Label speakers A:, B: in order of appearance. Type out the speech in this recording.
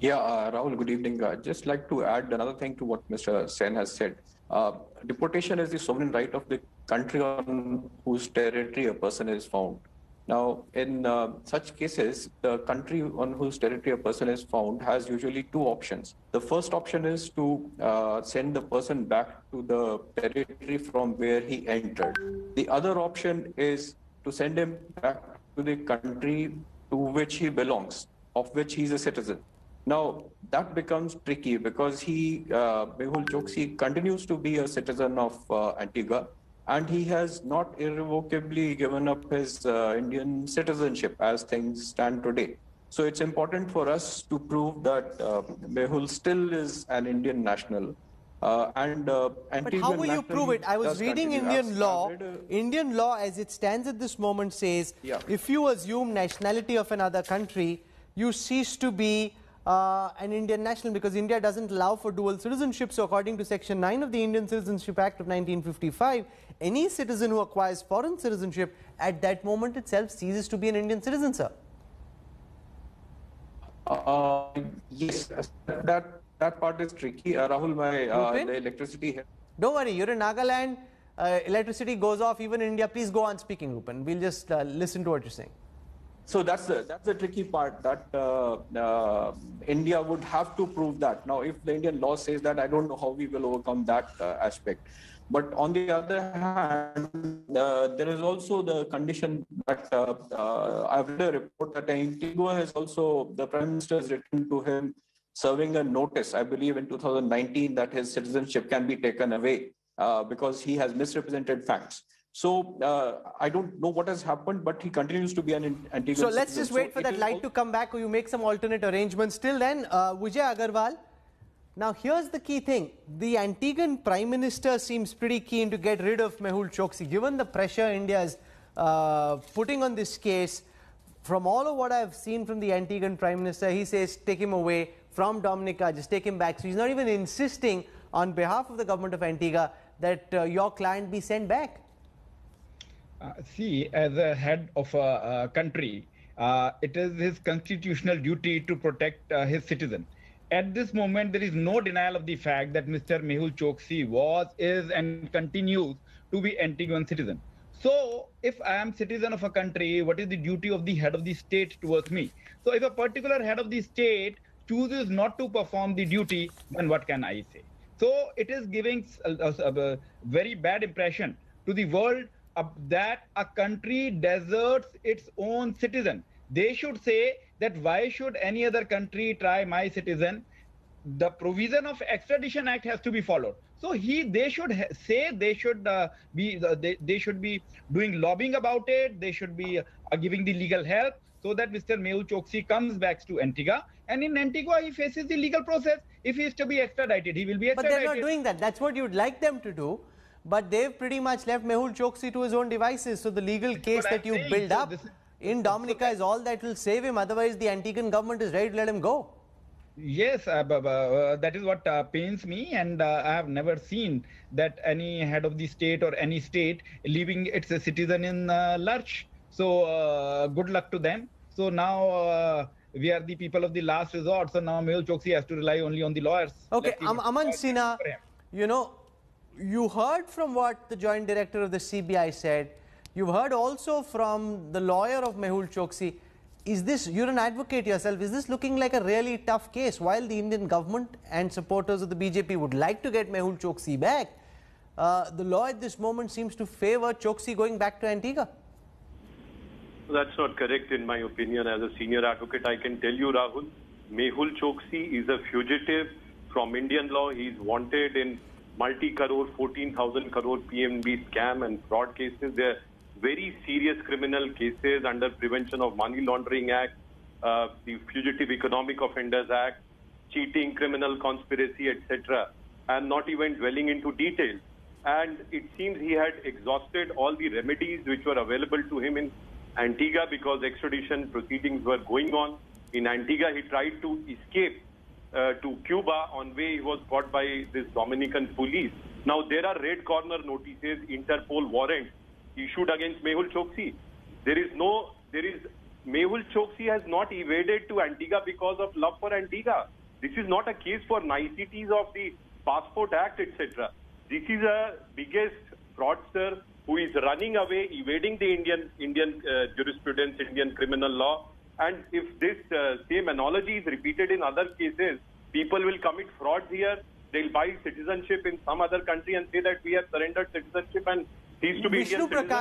A: Yeah, Rahul, good evening. I'd just like to add another thing to what Mr. Sen has said. Deportation is the sovereign right of the country on whose territory a person is found. Now, in such cases, the country on whose territory a person is found has usually two options. The first option is to send the person back to the territory from where he entered. The other option is to send him back to the country to which he belongs, of which he is a citizen. Now, that becomes tricky because Mehul Choksi, continues to be a citizen of Antigua, and he has not irrevocably given up his Indian citizenship as things stand today. So it's important for us to prove that Mehul still is an Indian national. And
B: But how
A: Antiguan
B: will you prove
A: nationality
B: it? I was
A: does
B: reading
A: continue.
B: Indian
A: I've
B: law.
A: read a,
B: Indian law, as it stands at this moment, says
A: yeah.
B: if you assume nationality of another country, you cease to be an Indian national, because India doesn't allow for dual citizenship. So according to Section 9 of the Indian Citizenship Act of 1955, any citizen who acquires foreign citizenship at that moment itself ceases to be an Indian citizen, sir.
A: Yes, that part is tricky. Rahul, the electricity here.
B: Don't worry, you're in Nagaland, electricity goes off even in India. Please go on speaking, Rupan. We'll just listen to what you're saying.
A: So that's the tricky part, that India would have to prove that. Now, if the Indian law says that, I don't know how we will overcome that aspect. But on the other hand, there is also the condition that I've read a report that Antigua has also, the Prime Minister has written to him serving a notice, I believe in 2019, that his citizenship can be taken away because he has misrepresented facts. So I don't know what has happened, but he continues to be an Antiguan
B: So let's
A: citizen.
B: just wait for that light to come back, or you make some alternate arrangements. Till then, Vijay Agarwal, now here's the key thing. The Antiguan Prime Minister seems pretty keen to get rid of Mehul Choksi. Given the pressure India is putting on this case, from all of what I've seen from the Antiguan Prime Minister, he says take him away from Dominica, just take him back. So he's not even insisting on behalf of the government of Antigua that your client be sent back.
C: See, as a head of a country, it is his constitutional duty to protect his citizen. At this moment, there is no denial of the fact that Mr. Mehul Choksi was, is, and continues to be Antiguan citizen. So, if I am citizen of a country, what is the duty of the head of the state towards me? So, if a particular head of the state chooses not to perform the duty, then what can I say? So, it is giving a very bad impression to the world that a country deserts its own citizen. They should say that why should any other country try my citizen? The provision of Extradition Act has to be followed. So they should say, they should they should be doing lobbying about it. They should be giving the legal help so that Mr. Mehul Choksi comes back to Antigua, and in Antigua he faces the legal process. If he is to be extradited, he will be extradited.
B: But they're not doing that. That's what you'd like them to do. But they've pretty much left Mehul Choksi to his own devices. So the legal case that you build up in Dominica is all that will save him. Otherwise, the Antiguan government is ready to let him go.
C: Yes, that is what pains me, and I have never seen that any head of the state or any state leaving its citizen in lurch. So good luck to them. So now we are the people of the last resort. So now Mehul Choksi has to rely only on the lawyers.
B: Okay, Aman Sinha, you know, you heard from what the Joint Director of the CBI said. You've heard also from the lawyer of Mehul Choksi. Is this, you're an advocate yourself, is this looking like a really tough case? While the Indian government and supporters of the BJP would like to get Mehul Choksi back, the law at this moment seems to favor Choksi going back to Antigua.
D: That's not correct in my opinion. As a senior advocate, I can tell you, Rahul, Mehul Choksi is a fugitive from Indian law. He's wanted in multi-crore, 14,000 crore PNB scam and fraud cases. They're very serious criminal cases under Prevention of Money Laundering Act, the Fugitive Economic Offenders Act, cheating, criminal conspiracy, etc., and not even dwelling into details. And it seems he had exhausted all the remedies which were available to him in Antigua because extradition proceedings were going on. In Antigua, he tried to escape to Cuba. On way, he was caught by this Dominican police. Now, there are red corner notices, Interpol warrants issued against Mehul Choksi. There is Mehul Choksi has not evaded to Antigua because of love for Antigua. This is not a case for niceties of the Passport Act, etc. This is a biggest fraudster who is running away, evading the Indian jurisprudence, Indian criminal law. And if this same analogy is repeated in other cases, people will commit frauds here. They'll buy citizenship in some other country and say that we have surrendered citizenship and cease to be
B: Vishnu
D: Indian citizens.
B: Prakash